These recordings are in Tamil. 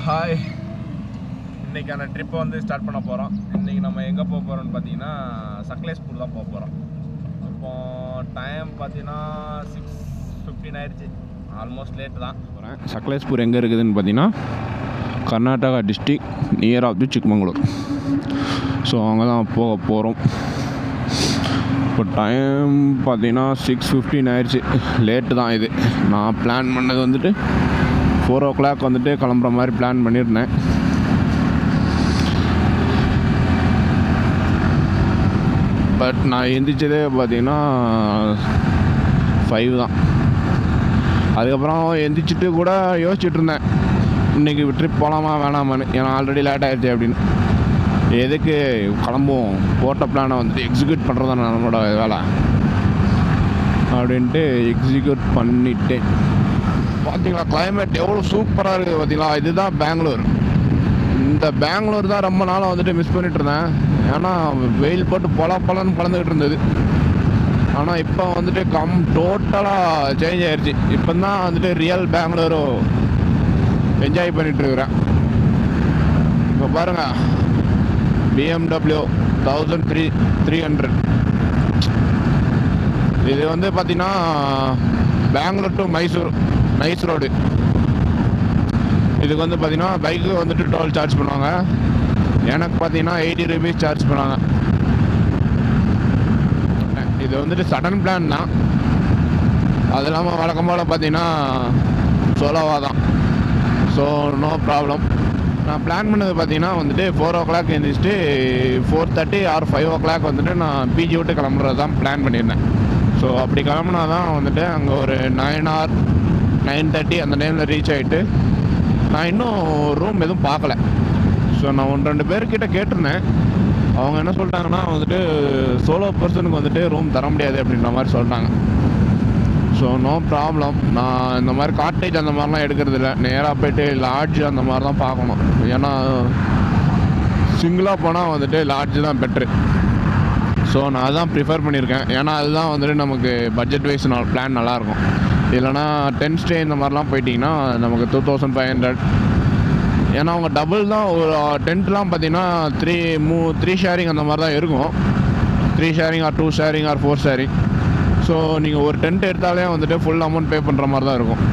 ஹாய், இன்றைக்கான ட்ரிப்பை வந்து ஸ்டார்ட் பண்ண போகிறோம். இன்றைக்கி நம்ம எங்கே போக போகிறோம்னு பார்த்தீங்கன்னா சக்லேஸ்பூர் தான் போக போகிறோம். அப்போது டைம் பார்த்தீங்கன்னா 6:15 ஆயிடுச்சு. ஆல்மோஸ்ட் லேட்டு தான். சக்லேஸ்பூர் எங்கே இருக்குதுன்னு பார்த்தீங்கன்னா Karnataka district near of the Chikmagalur. So அங்கே தான் போக போகிறோம். இப்போ டைம் பார்த்தீங்கன்னா 6:15 ஆயிடுச்சு. லேட்டு தான் இது. நான் பிளான் பண்ணது வந்துட்டு 4 o'clock வந்துட்டு கிளம்புற மாதிரி பிளான் பண்ணியிருந்தேன். பட் நான் எந்திரிச்சதே பார்த்தீங்கன்னா 5 தான். அதுக்கப்புறம் எந்திரிச்சிட்டு கூட யோசிச்சுட்டு இருந்தேன், இன்றைக்கி ட்ரிப் போகலாமா வேணாமான்னு. ஏன்னா ஆல்ரெடி லேட் ஆகிடுச்சு அப்படின்னு. எதுக்கு கிளம்புவோம், போட்ட பிளானை வந்துட்டு எக்ஸிக்யூட் பண்ணுறது தான் நம்மளோட வேலை அப்படின்ட்டு எக்ஸிக்யூட் பண்ணிட்டேன். பார்த்தீங்களா கிளைமேட் எவ்வளோ சூப்பராக இருக்குது பார்த்தீங்களா. இதுதான் பெங்களூர். இந்த பெங்களூர் தான் ரொம்ப நாளாக வந்துட்டு மிஸ் பண்ணிட்டு இருந்தேன். ஏன்னா வெயில் போட்டு பலன்னு பழந்துக்கிட்டு இருந்தது. ஆனால் இப்போ வந்துட்டு டோட்டலாக சேஞ்ச் ஆயிடுச்சு. இப்போ தான் வந்துட்டு ரியல் பெங்களூரும் என்ஜாய் பண்ணிகிட்டு இருக்கிறேன். இப்போ பாருங்கள், BMW 1300. இது வந்து பார்த்தீங்கன்னா Bangalore to Mysore nice road. இதுக்கு வந்து பார்த்தீங்கன்னா பைக்கு வந்துட்டு டோல் சார்ஜ் பண்ணுவாங்க. எனக்கு பார்த்தீங்கன்னா 80 rupees சார்ஜ் பண்ணுவாங்க. இது வந்துட்டு சடன் பிளான் தான். அது இல்லாமல் வழக்கம் போல் பார்த்தீங்கன்னா சோலோவாக தான். So no problem. நான் பிளான் பண்ணது பார்த்தீங்கன்னா வந்துட்டு 4 o'clock எழுந்திரிச்சிட்டு 4:30 or 5 o'clock வந்துட்டு நான் பிஜி விட்டு கிளம்புறது தான் பிளான் பண்ணியிருந்தேன். ஸோ அப்படி கிளம்புனா தான் வந்துட்டு அங்கே ஒரு 9 or 9:30 அந்த டைமில் ரீச் ஆகிட்டு, நான் இன்னும் ரூம் எதுவும் பார்க்கல. ஸோ நான் 1-2 பேர்கிட்ட கேட்டிருந்தேன். அவங்க என்ன சொல்லிட்டாங்கன்னா வந்துட்டு சோலோ பர்சனுக்கு வந்துட்டு ரூம் தர முடியாது அப்படின்ற மாதிரி சொல்லிட்டாங்க. So no problem. நான் இந்த மாதிரி காட்டேஜ் அந்த மாதிரிலாம் எடுக்கிறது இல்லை. நேராக போய்ட்டு லாட்ஜ் அந்த மாதிரி தான் பார்க்கணும். ஏன்னா சிங்கிளாக போனால் வந்துட்டு லாட்ஜ் தான் பெட்ரு. ஸோ நான் அதான் ப்ரிஃபர் பண்ணியிருக்கேன். ஏன்னா அதுதான் வந்துட்டு நமக்கு பட்ஜெட் வைஸ் பிளான் நல்லாயிருக்கும். இல்லைனா 10 ஸ்டே இந்த மாதிரிலாம் போயிட்டிங்கன்னா நமக்கு 2500. ஏன்னா அவங்க டபுள் தான். ஒரு டென்ட்லாம் பார்த்தீங்கன்னா 3 ஷேரிங் அந்த மாதிரி தான் இருக்கும். 3 sharing or 2 sharing or 4 sharing. So நீங்கள் ஒரு டென்ட் எடுத்தாலே வந்துட்டு ஃபுல் அமௌண்ட் பே பண்ணுற மாதிரி தான் இருக்கும்.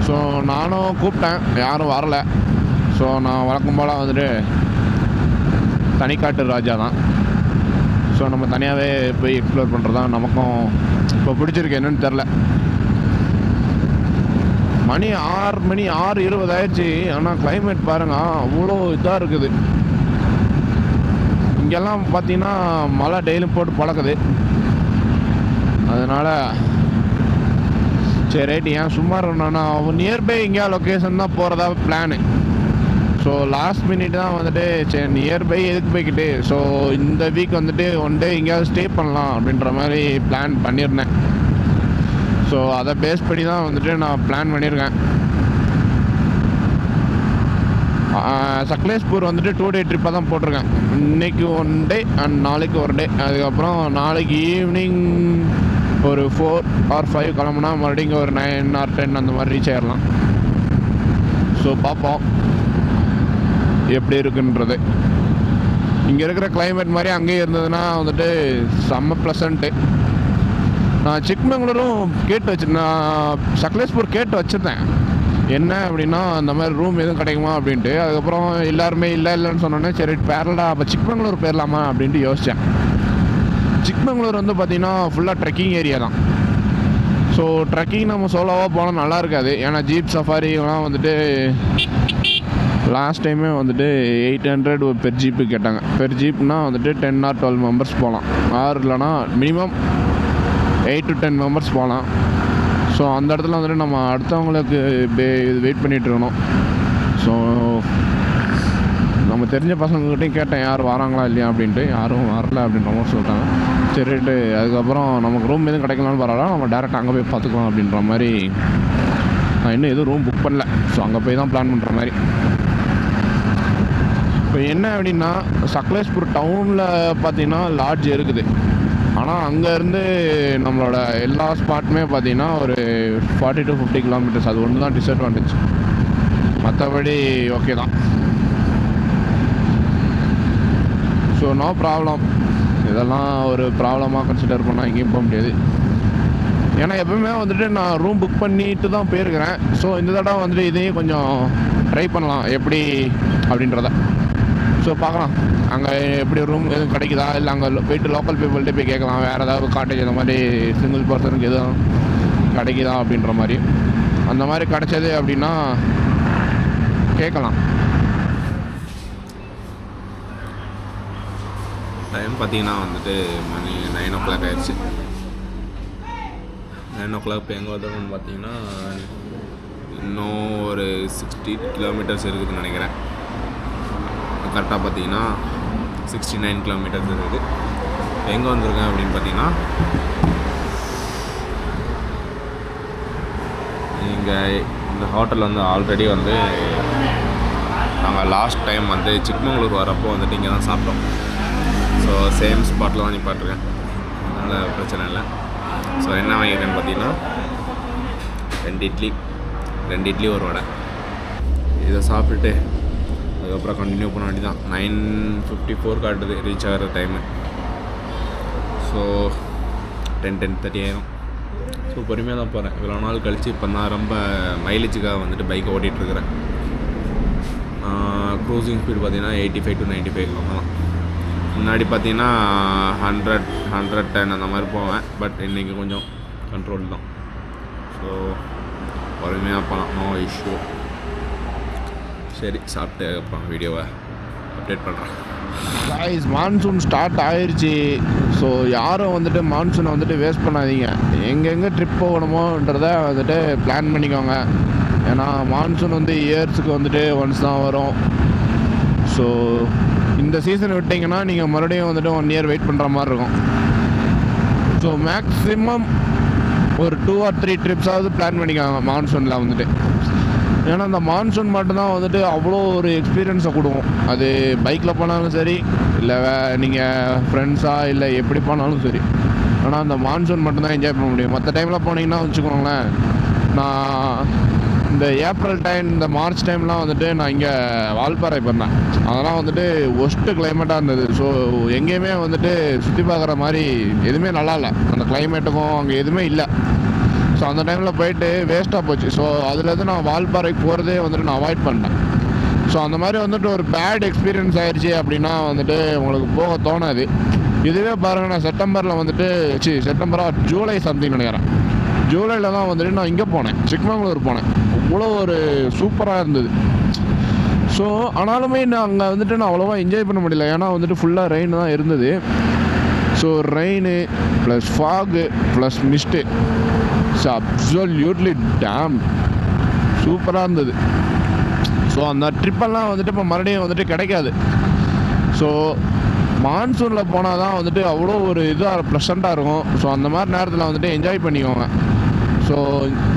ஸோ நானும் கூப்பிட்டேன், யாரும் வரல. ஸோ நான் வழக்கம் போல் வந்துட்டு தனிக்காட்டு ராஜா தான். ஸோ நம்ம தனியாகவே போய் எக்ஸ்ப்ளோர் பண்ணுறது தான் நமக்கும் இப்போ பிடிச்சிருக்கு. என்னன்னு தெரில. மணி 6:20 ஆயிடுச்சு. ஆனால் கிளைமேட் பாருங்கள் அவ்வளோ இதாக இருக்குது. இங்கெல்லாம் பார்த்தீங்கன்னா மழை டெய்லியும் போட்டு பழக்குது. அதனால் சரி ரைட்டு, ஏன் சும்மா இருக்கணும்னா நியர்பை எங்கேயா லொக்கேஷன் தான் போகிறதா பிளானு. ஸோ லாஸ்ட் மினிட் தான் வந்துட்டு சரி நியர்பை எதுக்கு போய்கிட்டு, ஸோ இந்த வீக் வந்துட்டு 1 day எங்கேயாவது ஸ்டே பண்ணலாம் அப்படின்ற மாதிரி பிளான் பண்ணியிருந்தேன். ஸோ அதை பேஸ் பண்ணி தான் வந்துட்டு நான் பிளான் பண்ணியிருக்கேன். சக்லேஸ்பூர் வந்துட்டு 2 day ட்ரிப்பாக தான் போட்டிருக்கேன். இன்றைக்கி 1 day அண்ட் நாளைக்கு 1 day. அதுக்கப்புறம் நாளைக்கு ஈவினிங் ஒரு 4 or 5 கிளம்புனா மறுபடியும் ஒரு 9 or 10 அந்த மாதிரி ரீச் ஆகிடலாம். ஸோ பார்ப்போம் எப்படி இருக்குன்றது. இங்கே இருக்கிற கிளைமேட் மாதிரி அங்கேயே இருந்ததுன்னா வந்துட்டு செம்ம ப்ளசண்ட்டு. நான் சிக்மங்களூரும் நான் சக்லேஸ்பூர் கேட்டு வச்சுருந்தேன். என்ன அப்படின்னா இந்த மாதிரி ரூம் எதுவும் கிடைக்குமா அப்படின்ட்டு. அதுக்கப்புறம் எல்லாருமே இல்லைன்னு சொன்னோன்னே சரி பேரலா அப்போ சிக்மங்களூர் போயிடலாமா அப்படின்ட்டு யோசித்தேன். சிக்மங்களூர் வந்து பார்த்திங்கன்னா ஃபுல்லாக ட்ரெக்கிங் ஏரியா தான். ஸோ ட்ரெக்கிங் நம்ம சோலோவாக போனால் நல்லா இருக்காது. ஏன்னா ஜீப் சஃபாரிலாம் வந்துட்டு லாஸ்ட் டைமே வந்துட்டு 800 பெர் ஜீப்பு கேட்டாங்க. பெர் ஜீப்னால் வந்துட்டு 10 or 12 members போகலாம். ஆறு இல்லைனா மினிமம் 8 to 10 members போகலாம். ஸோ அந்த இடத்துல வந்துட்டு நம்ம அடுத்தவங்களுக்கு வெயிட் பண்ணிகிட்டு இருக்கணும். ஸோ நம்ம தெரிஞ்ச பசங்கக்கிட்டையும் கேட்டேன் யார் வராங்களா இல்லையா அப்படின்ட்டு. யாரும் வரல அப்படின்ற மாதிரி சொல்லிட்டாங்க. சரிட்டு அதுக்கப்புறம் நமக்கு ரூம் எதுவும் கிடைக்கலான்னு பரவாயில்ல, நம்ம டேரெக்டாக அங்கே போய் பார்த்துக்கலாம் அப்படின்ற மாதிரி. நான் இன்னும் எதுவும் ரூம் புக் பண்ணல. ஸோ அங்கே போய் தான் பிளான் பண்ணுற மாதிரி. இப்போ என்ன அப்படின்னா சக்லேஸ்பூர் டவுனில் பார்த்தீங்கன்னா லாட்ஜ் இருக்குது. ஆனால் அங்கேருந்து நம்மளோட எல்லா ஸ்பாட்டுமே பார்த்தீங்கன்னா ஒரு 40 to 50 kilometers. அது ஒன்று தான் டிஸ்அட்வான்டேஜ். மற்றபடி ஓகே தான். So no problem. இதெல்லாம் ஒரு ப்ராப்ளமாக கன்சிடர் பண்ணால் எங்கேயும் போக முடியாது. ஏன்னா எப்பவுமே வந்துட்டு நான் ரூம் புக் பண்ணிட்டு தான் போயிருக்கிறேன். ஸோ இந்த தடவை வந்துட்டு இதையும் கொஞ்சம் ட்ரை பண்ணலாம் எப்படி அப்படின்றத. ஸோ பார்க்கலாம் அங்கே எப்படி ரூம் எதுவும் கிடைக்குதா, இல்லை அங்கே போயிட்டு லோக்கல் பீப்புள்கிட்ட போய் கேட்கலாம் வேறு ஏதாவது காட்டேஜ் அந்த மாதிரி சிங்கிள் பர்சனுக்கு எதுவும் கிடைக்குதா அப்படின்ற மாதிரி. அந்த மாதிரி கிடைச்சது அப்படின்னா கேட்கலாம். டைம் பார்த்தீங்கன்னா வந்துட்டு மணி 9 o'clock ஆயிடுச்சு. 9 o'clock இப்போ எங்கே வந்துடும்னு பார்த்தீங்கன்னா இன்னும் ஒரு 60 kilometers இருக்குதுன்னு நினைக்கிறேன். கரெக்டாக பார்த்தீங்கன்னா 69 kilometers இருக்குது. எங்கே வந்திருக்கேன் அப்படின்னு பார்த்தீங்கன்னா இங்கே இந்த ஹோட்டல் வந்து ஆல்ரெடி வந்து நாங்கள் லாஸ்ட் டைம் வந்து சிக்மங்களூர் வரப்போ வந்துட்டு இங்கே தான் சாப்பிட்டோம். ஸோ சேம் ஸ்பாட்டில் தான் நிப்பாட்டிருக்கேன், அதனால் பிரச்சனை இல்லை. ஸோ என்ன வாங்கியிருக்கேன்னு பார்த்தீங்கன்னா 2 இட்லி ஒரு வடை. இதை சாப்பிட்டுட்டு அதுக்கப்புறம் கண்டினியூ பண்ண வேண்டி தான். 9:54 காட்டுது ரீச் ஆகிற டைமு. ஸோ 10:30 ஆயிரும். ஸோ பொறுமையாக தான் போகிறேன். இவ்வளோ நாள் கழித்து இப்போ நான் ரொம்ப மைலேஜுக்காக வந்துட்டு பைக்கை ஓட்டிகிட்ருக்கிறேன். க்ரூசிங் ஸ்பீடு பார்த்தீங்கன்னா 85 to 95 தான். முன்னாடி பார்த்தீங்கன்னா 100-110 அந்த மாதிரி போவேன். பட் இன்றைக்கி கொஞ்சம் கண்ட்ரோல் தான். ஸோ பொறுமையாக போகலாம், நோ இஷ்யூ. சரி, சாப்பிட்டு அப்புறம் வீடியோவை அப்டேட் பண்ணுறேன். கைஸ், மான்சூன் ஸ்டார்ட் ஆயிடுச்சு. ஸோ யாரும் வந்துட்டு மான்சூனை வந்துட்டு வேஸ்ட் பண்ணாதீங்க. எங்கெங்கே ட்ரிப் போகணுமோன்றதை வந்துட்டு பிளான் பண்ணிக்கோங்க. ஏன்னா மான்சூன் வந்து இயர்ஸுக்கு வந்துட்டு ஒன்ஸ் தான் வரும். ஸோ இந்த சீசன் விட்டிங்கன்னா நீங்கள் மறுபடியும் வந்துட்டு 1 year வெயிட் பண்ணுற மாதிரி இருக்கும். ஸோ மேக்ஸிமம் ஒரு 2 or 3 ட்ரிப்ஸாவது பிளான் பண்ணிக்கோங்க மான்சூனில் வந்துட்டு. ஏன்னா அந்த மான்சூன் மட்டும்தான் வந்துட்டு அவ்வளோ ஒரு எக்ஸ்பீரியன்ஸை கொடுக்கும். அது பைக்கில் போனாலும் சரி, இல்லை நீங்கள் ஃப்ரெண்ட்ஸாக இல்லை எப்படி போனாலும் சரி. ஆனால் அந்த மான்சூன் மட்டும்தான் என்ஜாய் பண்ண முடியும். மற்ற டைமில் போனீங்கன்னா வச்சுக்கோங்களேன், நான் இந்த ஏப்ரல் டைம், இந்த மார்ச் டைம்லாம் வந்துட்டு நான் இங்கே வால்பாறை பண்ணேன். அதெல்லாம் வந்துட்டு ஒஸ்ட்டு கிளைமேட்டாக இருந்தது. ஸோ எங்கேயுமே வந்துட்டு சுற்றி பார்க்குற மாதிரி எதுவுமே நல்லா இல்லை. அந்த கிளைமேட்டுக்கும் அங்கே எதுவுமே இல்லை. ஸோ அந்த டைமில் போயிட்டு வேஸ்ட்டாக போச்சு. ஸோ அதுலேருந்து நான் வால்பாறைக்கு போகிறதே வந்துட்டு நான் அவாய்ட் பண்ணேன். ஸோ அந்த மாதிரி வந்துட்டு ஒரு பேட் எக்ஸ்பீரியன்ஸ் ஆயிடுச்சு அப்படின்னா வந்துட்டு உங்களுக்கு போக தோணாது. இதுவே பாருங்கள், நான் செப்டம்பரில் வந்துட்டு ஜூலை சம்திங் நினைக்கிறேன், ஜூலையில் தான் வந்துட்டு நான் இங்கே போனேன், சிக்மங்களூர் போனேன். அவ்வளோ ஒரு சூப்பராக இருந்தது. ஸோ ஆனாலுமே நான் அங்கே வந்துட்டு நான் அவ்வளோவா என்ஜாய் பண்ண முடியல. ஏன்னா வந்துட்டு ஃபுல்லாக ரெயின் தான் இருந்தது. So rain plus fog plus mist, so absolutely damn சூப்பராக இருந்தது. ஸோ அந்த ட்ரிப்பெல்லாம் வந்துட்டு இப்போ மறுபடியும் வந்துட்டு கிடைக்காது. ஸோ மான்சூனில் போனால் தான் வந்துட்டு அவ்வளோ ஒரு இதாக ப்ளசண்ட்டாக இருக்கும். ஸோ அந்த மாதிரி நேரத்தில் வந்துட்டு என்ஜாய் பண்ணிக்கோங்க. ஸோ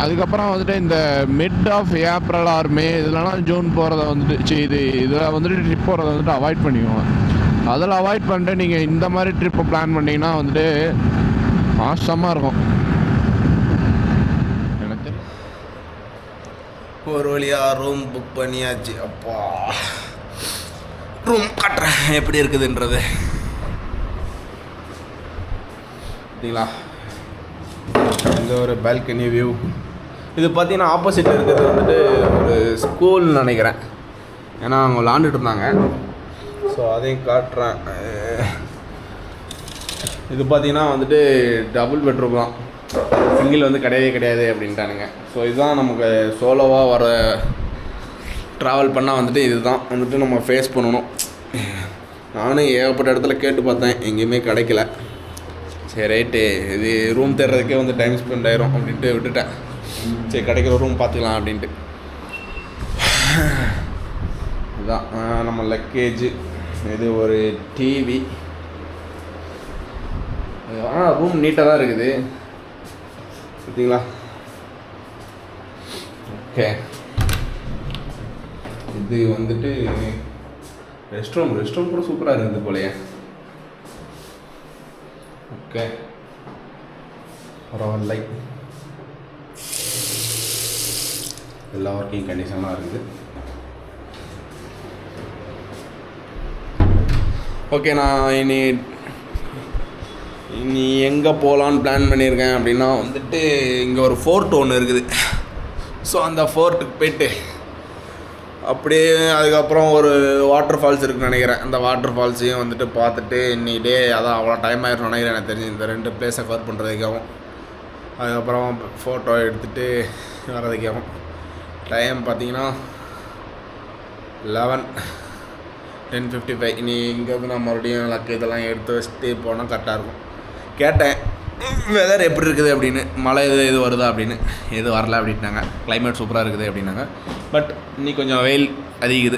அதுக்கப்புறம் வந்துட்டு இந்த மிட் ஆஃப் ஏப்ரல் ஆர் மே இதெல்லாம் ஜூன் போகிறத வந்துட்டு இதில் வந்துட்டு ட்ரிப் போகிறத வந்துட்டு அவாய்ட் பண்ணிக்கோங்க. அதில் அவாய்ட் பண்ணிட்டு நீங்கள் இந்த மாதிரி ட்ரிப்பை பிளான் பண்ணிங்கன்னா வந்துட்டு ஆசமாக இருக்கும். எனக்கு ஒரு வழியாக ரூம் புக் பண்ணியாச்சு. அப்பா, ரூம் கட்டுறேன் எப்படி இருக்குதுன்றது பார்த்தீங்களா. இந்த ஒரு பால்கனி வியூ. இது பார்த்தீங்கன்னா ஆப்போசிட் இருக்கிறது வந்துட்டு ஒரு ஸ்கூல்னு நினைக்கிறேன். ஏன்னா அவங்க விளாண்டுட்டு இருந்தாங்க. ஸோ அதையும் காட்டுறேன். இது பார்த்தீங்கன்னா வந்துட்டு டபுள் பெட்ரூம் தான், சிங்கிள் வந்து கிடையவே கிடையாது அப்படின்ட்டானுங்க. ஸோ இதுதான் நமக்கு சோலோவாக வர ட்ராவல் பண்ணால் வந்துட்டு இதுதான் வந்துட்டு நம்ம ஃபேஸ் பண்ணணும். நானும் ஏகப்பட்ட இடத்துல கேட்டு பார்த்தேன், எங்கேயுமே கிடைக்கல. சரி ரைட்டு, இது ரூம் தேடுறதுக்கே வந்து டைம் ஸ்பெண்ட் ஆயிரும் அப்படின்ட்டு விட்டுட்டேன். சரி கிடைக்கிற ரூம் பார்த்துக்கலாம் அப்படின்ட்டு. இதுதான் நம்ம லக்கேஜு. இது ஒரு டிவி. ரூம் நீட்டாக தான் இருக்குது பார்த்தீங்களா. ஓகே, இது வந்துட்டு ரெஸ்ட் ரூம் கூட சூப்பராக இருக்குது போலையே. ஓகே, பரவாயில்லை. எல்லா ஒர்க்கிங் கண்டிஷனாக இருக்குது. ஓகே, நான் இனி எங்கே போகலான்னு பிளான் பண்ணியிருக்கேன் அப்படின்னா வந்துட்டு இங்கே ஒரு ஃபோர்ட் ஒன்று இருக்குது. ஸோ அந்த ஃபோர்ட்டுக்கு போய்ட்டு அப்படியே அதுக்கப்புறம் ஒரு வாட்டர் ஃபால்ஸ் இருக்குன்னு நினைக்கிறேன். அந்த வாட்டர் ஃபால்ஸையும் வந்துட்டு பார்த்துட்டு இன்னிடே அதான் அவ்வளோ டைம் ஆகிடும் நினைக்கிறேன். எனக்கு தெரிஞ்சு இந்த 2 பிளேஸை கவர் பண்ணுறதுக்காகவும் அதுக்கப்புறம் ஃபோட்டோ எடுத்துகிட்டு வர்றதுக்காகவும் டைம் பார்த்திங்கன்னா 10:55. இனி இங்கேருந்து நான் மறுபடியும் லக்கு இதெல்லாம் எடுத்து வச்சுட்டு போனால் கரெக்டாக இருக்கும். கேட்டேன் வெதர் எப்படி இருக்குது அப்படின்னு, மழை இது வருதா அப்படின்னு. எது வரல அப்படின்னாங்க. கிளைமேட் சூப்பராக இருக்குது அப்படின்னாங்க. பட் இன்னி கொஞ்சம் வெயில் அதிகுது,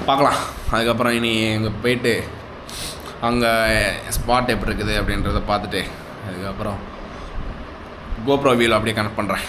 பார்க்கலாம். அதுக்கப்புறம் இனி இங்கே போயிட்டு அங்கே ஸ்பாட் எப்படி இருக்குது அப்படின்றத பார்த்துட்டு அதுக்கப்புறம் கோப்ரோ வியூவில் அப்படியே கனெக்ட் பண்ணுறேன்.